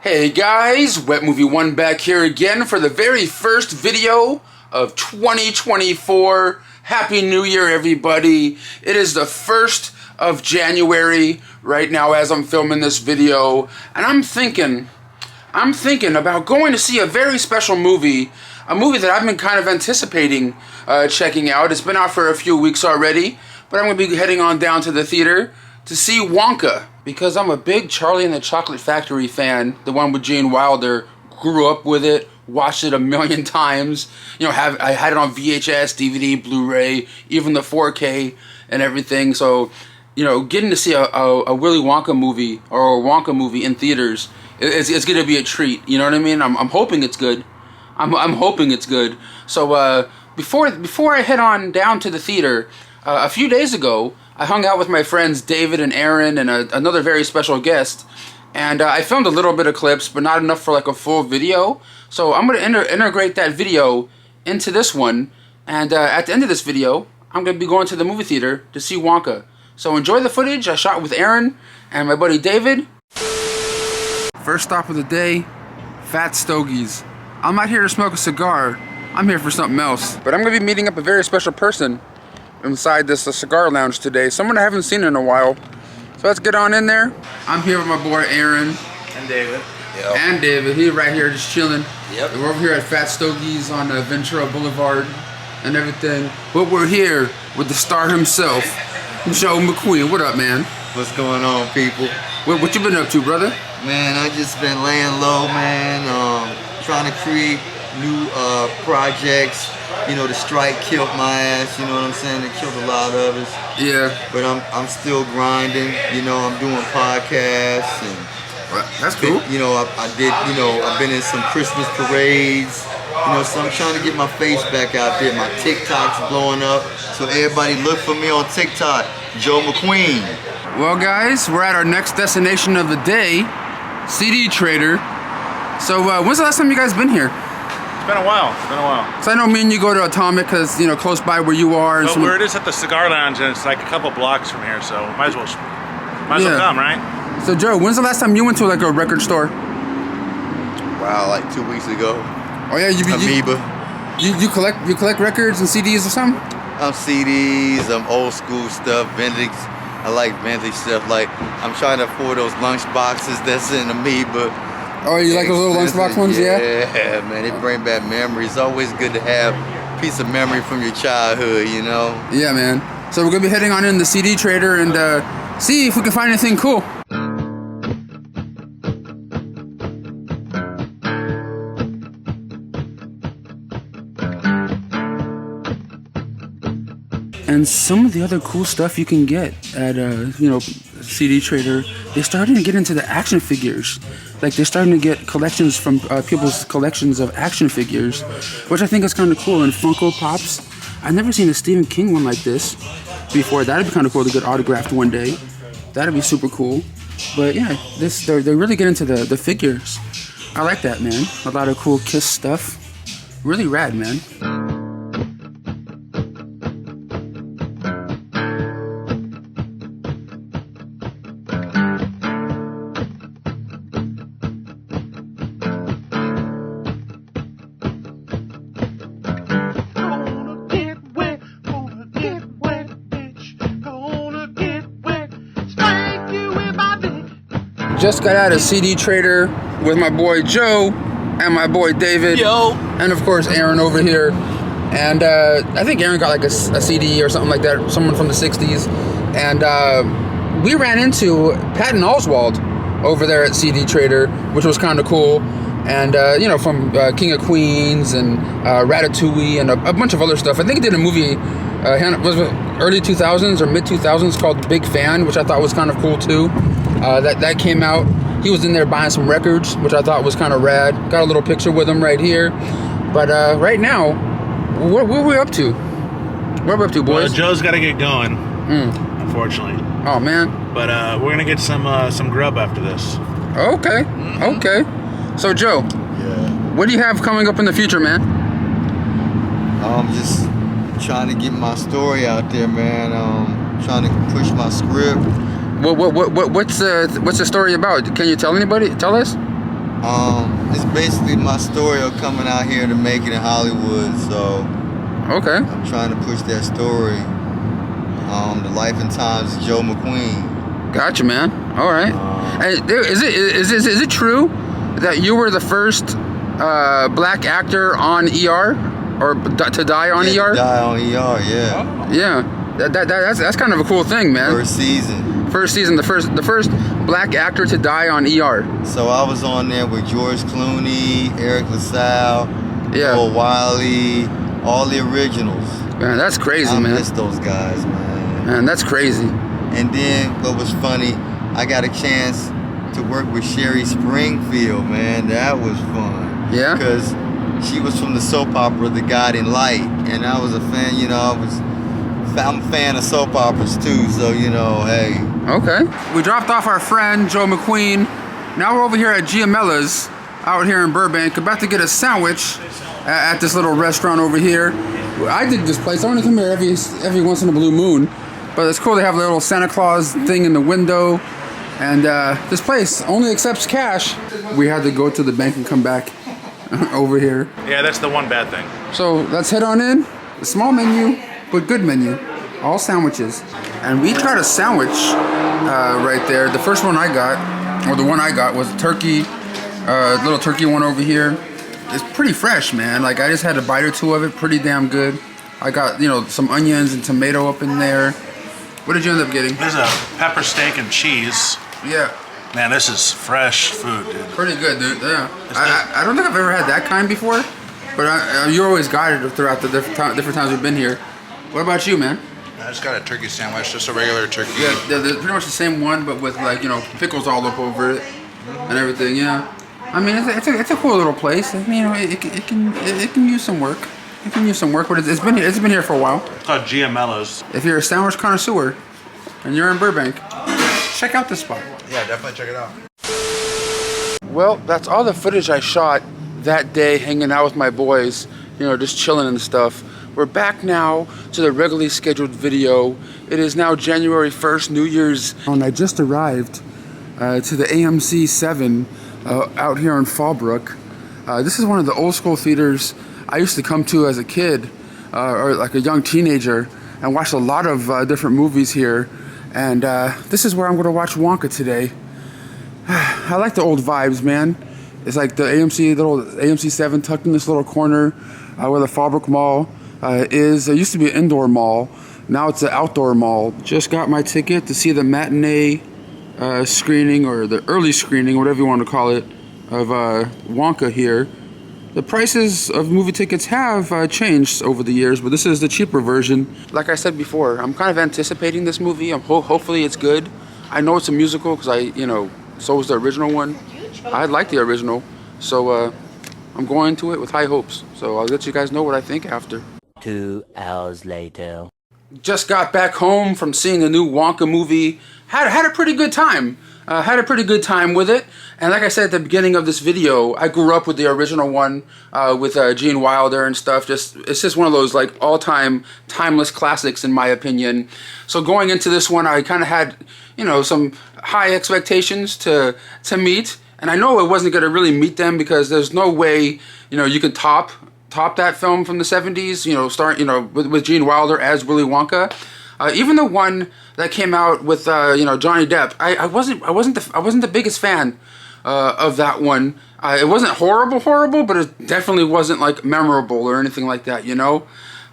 Hey guys, Wet Movie 1 back here again for the very first video of 2024. Happy New Year, everybody. It is the 1st of January right now as I'm filming this video, and I'm thinking about going to see a very special movie, a movie that I've been kind of anticipating checking out. It's been out for a few weeks already, but I'm going to be heading on down to the theater to see Wonka, because I'm a big Charlie and the Chocolate Factory fan, the one with Gene Wilder. Grew up with it, watched it a million times. You know, I had it on VHS, DVD, Blu-ray, even the 4K and everything. So, you know, getting to see a Willy Wonka movie or a Wonka movie in theaters, it's going to be a treat. You know what I mean? I'm hoping it's good. I'm hoping it's good. So before I head on down to the theater, a few days ago, I hung out with my friends David and Aaron and another very special guest, and I filmed a little bit of clips, but not enough for like a full video. So I'm going to integrate that video into this one, and at the end of this video, I'm going to be going to the movie theater to see Wonka. So enjoy the footage I shot with Aaron and my buddy David. First stop of the day, Fat Stogies. I'm not here to smoke a cigar, I'm here for something else. But I'm going to be meeting up a very special person inside this cigar lounge today. Someone I haven't seen in a while. So let's get on in there. I'm here with my boy Aaron. And David. Yep. And David. He's right here just chilling. Yep. We're over here at Fat Stogies on Ventura Boulevard and everything. But we're here with the star himself, Joe McQueen. What up, man? What's going on, people? What you been up to, brother? Man, I just been laying low, man. Trying to create new projects. You know, the strike killed my ass, you know what I'm saying? It killed a lot of us. Yeah. But I'm still grinding, you know, I'm doing podcasts and well, that's cool. You know, I've been in some Christmas parades, you know, so I'm trying to get my face back out there. My TikTok's blowing up. So everybody look for me on TikTok, Joe McQueen. Well guys, we're at our next destination of the day, CD Trader. So when's the last time you guys been here? It's been a while. So I know me and you go to Atomic because, you know, close by where you are. And well, where it is at the cigar lounge, and it's like a couple blocks from here, so might as well come, right? So Joe, when's the last time you went to like a record store? Wow, like 2 weeks ago. Oh yeah, Amoeba. You collect records and CDs or something? CDs, old school stuff, vintage. I like vintage stuff. Like I'm trying to afford those lunch boxes that's in Amoeba. Oh, you like those little lunchbox ones? Yeah, man, they bring back memories. It's always good to have a piece of memory from your childhood, you know? Yeah, man. So we're gonna be heading on in the CD Trader and see if we can find anything cool. And some of the other cool stuff you can get at, you know, CD Trader, they're starting to get into the action figures. Like, they're starting to get collections from people's collections of action figures, which I think is kind of cool. And Funko Pops. I've never seen a Stephen King one like this before. That'd be kind of cool to get autographed one day. That'd be super cool. But yeah, they're really getting into the figures. I like that, man. A lot of cool Kiss stuff. Really rad, man. Just got out of CD Trader with my boy Joe and my boy David. Yo. And of course Aaron over here. And I think Aaron got like a CD or something like that, someone from the 60s. And we ran into Patton Oswalt over there at CD Trader, which was kind of cool. And, you know, from King of Queens and Ratatouille and a bunch of other stuff. I think he did a movie, was it early 2000s or mid 2000s called Big Fan, which I thought was kind of cool too. That came out. He was in there buying some records, which I thought was kind of rad. Got a little picture with him right here. But right now, what are we up to? What are we up to, boys? Well, Joe's got to get going, unfortunately. Oh, man. But we're going to get some grub after this. Okay. Okay. So, Joe. Yeah. What do you have coming up in the future, man? I'm just trying to get my story out there, man. Trying to push my script. What's the story about? Can you tell anybody? Tell us. It's basically my story of coming out here to make it in Hollywood. So Okay. I'm trying to push that story. The life and times of Joe McQueen. Gotcha, man. All right. And is it true that you were the first black actor on ER, or to die on ER? To die on ER, yeah. Yeah. That's kind of a cool thing, man. First season. First season, the first black actor to die on ER. So I was on there with George Clooney, Eric LaSalle, Bill Wiley, all the originals. Man, that's crazy, man. I miss those guys, man. Man, that's crazy. And then what was funny, I got a chance to work with Sherry Springfield, man. That was fun. Yeah? Because she was from the soap opera The Guiding Light, and I was a fan, you know, I'm a fan of soap operas too, so, you know, hey. Okay. We dropped off our friend, Joe McQueen. Now we're over here at Giamella's, out here in Burbank, about to get a sandwich at this little restaurant over here. I dig this place. I want to come here every once in a blue moon, but it's cool. They have a little Santa Claus thing in the window, and this place only accepts cash. We had to go to the bank and come back over here. Yeah, that's the one bad thing. So let's head on in. A small menu, but good menu. All sandwiches. And we got a sandwich right there. The first one I got, or the one I got, was a turkey, little turkey one over here. It's pretty fresh, man. Like, I just had a bite or two of it. Pretty damn good. I got, you know, some onions and tomato up in there. What did you end up getting? There's a pepper steak and cheese. Yeah. Man, this is fresh food, dude. Pretty good, dude. Yeah. I don't think I've ever had that kind before, but you always got it throughout the different times we've been here. What about you, man? I just got a turkey sandwich, just a regular turkey. Yeah, they're pretty much the same one, but with, like, you know, pickles all up over it and everything. Yeah. I mean, it's a cool little place. I mean, you know, it can use some work. It can use some work, but it's been here for a while. It's called Giamella's. If you're a sandwich connoisseur and you're in Burbank, check out this spot. Yeah, definitely check it out. Well, that's all the footage I shot that day, hanging out with my boys, you know, just chilling and stuff. We're back now to the regularly scheduled video. It is now January 1st, New Year's. And I just arrived to the AMC 7 out here in Fallbrook. This is one of the old school theaters I used to come to as a kid, or like a young teenager, and watched a lot of different movies here. And this is where I'm gonna watch Wonka today. I like the old vibes, man. It's like the AMC 7 tucked in this little corner where the Fallbrook Mall is. It used to be an indoor mall. Now it's an outdoor mall. Just got my ticket to see the matinee screening, or the early screening, whatever you want to call it, of Wonka here. The prices of movie tickets have changed over the years, but this is the cheaper version. Like I said before, I'm kind of anticipating this movie. Hopefully it's good. I know it's a musical because so was the original one. I like the original, so I'm going into it with high hopes. So I'll let you guys know what I think after. 2 hours later. Just got back home from seeing the new Wonka movie. Had a pretty good time. Had a pretty good time with it. And like I said at the beginning of this video, I grew up with the original one with Gene Wilder and stuff. It's just one of those like all-time timeless classics in my opinion. So going into this one, I kind of had, you know, some high expectations to meet. And I know it wasn't going to really meet them because there's no way, you know, you could top that film from the 70s, you know, with Gene Wilder as Willy Wonka. Even the one that came out with Johnny Depp, I wasn't the biggest fan of that one. It wasn't horrible, but it definitely wasn't like memorable or anything like that, you know.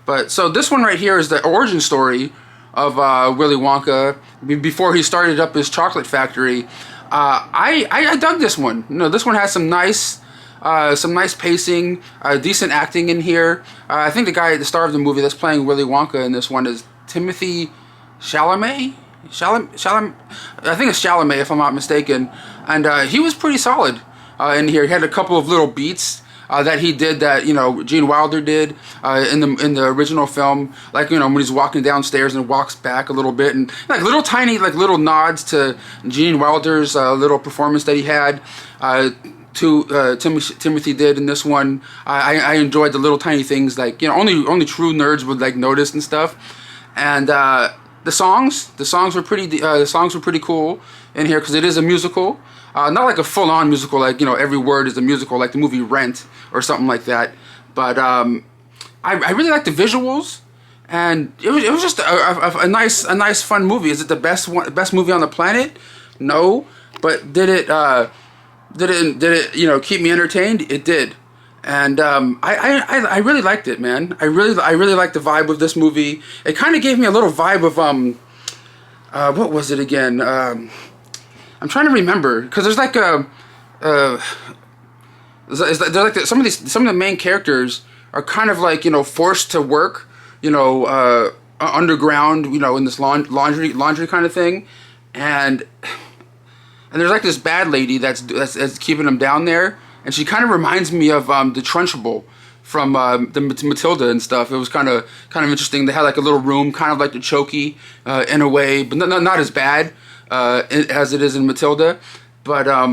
But so this one right here is the origin story of Willy Wonka before he started up his chocolate factory. I dug this one. You know, this one has some nice pacing, decent acting in here. I think the star of the movie that's playing Willy Wonka in this one is Timothy Chalamet. I think it's Chalamet if I'm not mistaken. And he was pretty solid in here. He had a couple of little beats that he did that, you know, Gene Wilder did in the original film. Like, you know, when he's walking downstairs and walks back a little bit, and like little tiny little nods to Gene Wilder's little performance that he had. Timothy did in this one. I enjoyed the little tiny things, like, you know, only true nerds would like notice and stuff. And the songs were pretty cool in here because it is a musical. Not like a full-on musical, like, you know, every word is a musical, like the movie Rent or something like that. But I really like the visuals, and it was just a nice fun movie. Is it the best movie on the planet? No, but did it you know, keep me entertained? It did. And I really liked it, man. I really liked the vibe of this movie. It kind of gave me a little vibe of what was it again? I'm trying to remember, because there's like some of the main characters are kind of like, you know, forced to work, you know, underground, you know, in this laundry kind of thing, and there's like this bad lady that's keeping them down there, and she kind of reminds me of the Trunchbull from the Matilda and stuff. It was kind of interesting. They had like a little room, kind of like the Chokey in a way, but not as bad as it is in Matilda. But I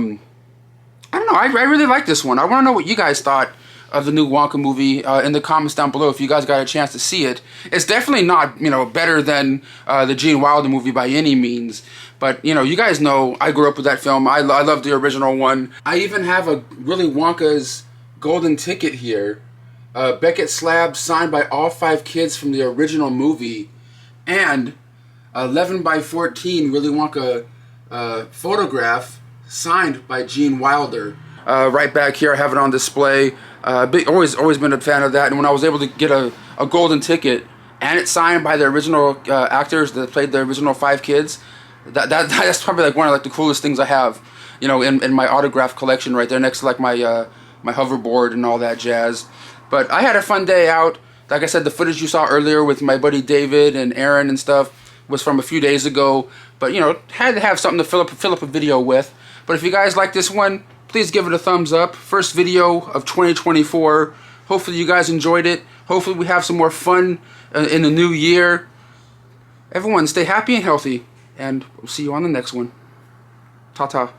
don't know. I really like this one. I want to know what you guys thought of the new Wonka movie in the comments down below if you guys got a chance to see it. It's definitely not, you know, better than the Gene Wilder movie by any means. But, you know, you guys know I grew up with that film. I love the original one. I even have a Willy Wonka's golden ticket here. Beckett slab signed by all 5 kids from the original movie. And 11 by 14 Willy Wonka photograph signed by Gene Wilder. Right back here, I have it on display. Always been a fan of that. And when I was able to get a golden ticket and it's signed by the original actors that played the original 5 kids, that's probably like one of like the coolest things I have, you know, in my autograph collection right there next to like my my hoverboard and all that jazz. But I had a fun day out. Like I said, the footage you saw earlier with my buddy David and Aaron and stuff was from a few days ago. But, you know, had to have something to fill up a video with. But if you guys like this one, please give it a thumbs up. First video of 2024. Hopefully you guys enjoyed it. Hopefully we have some more fun in the new year. Everyone stay happy and healthy. And we'll see you on the next one. Ta-ta.